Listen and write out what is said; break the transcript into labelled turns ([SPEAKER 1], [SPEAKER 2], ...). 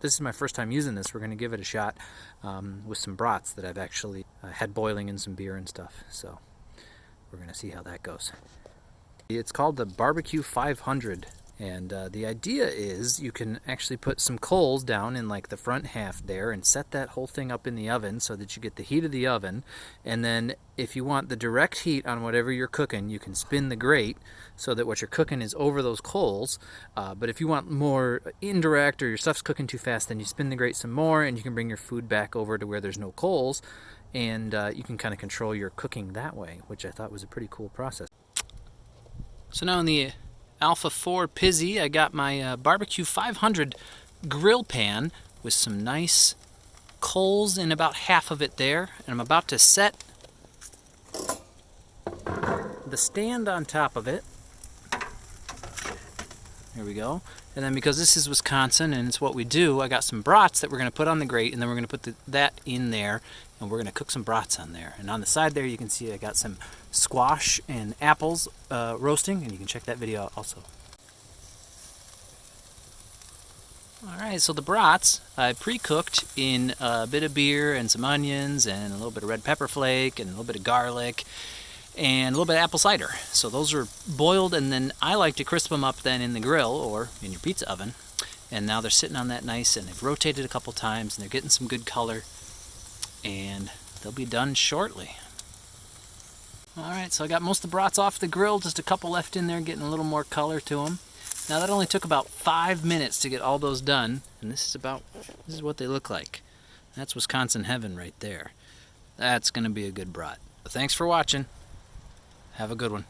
[SPEAKER 1] This is my first time using this. We're going to give it a shot with some brats that I've actually had boiling in some beer and stuff. So we're going to see how that goes. It's called the BBQ 500, and the idea is you can actually put some coals down in like the front half there and set that whole thing up in the oven so that you get the heat of the oven. And then if you want the direct heat on whatever you're cooking, you can spin the grate so that what you're cooking is over those coals. But if you want more indirect or your stuff's cooking too fast, then you spin the grate some more and you can bring your food back over to where there's no coals, and you can kind of control your cooking that way, which I thought was a pretty cool process. So now in the Alfa 4 Pizze, I got my BBQ 500 grill pan with some nice coals in about half of it there, and I'm about to set the stand on top of it. There we go. And then because this is Wisconsin and it's what we do, I got some brats that we're going to put on the grate, and then we're going to put that in there, and we're going to cook some brats on there. And on the side there you can see I got some squash and apples roasting, and you can check that video out also. Alright, so the brats I pre-cooked in a bit of beer and some onions and a little bit of red pepper flake and a little bit of garlic and a little bit of apple cider. So those are boiled, and then I like to crisp them up then in the grill or in your pizza oven. And now they're sitting on that nice, and they've rotated a couple times, and they're getting some good color, and they'll be done shortly. Alright, so I got most of the brats off the grill, just a couple left in there getting a little more color to them. Now that only took about 5 minutes to get all those done, and this is what they look like. That's Wisconsin heaven right there. That's going to be a good brat. But thanks for watching. Have a good one.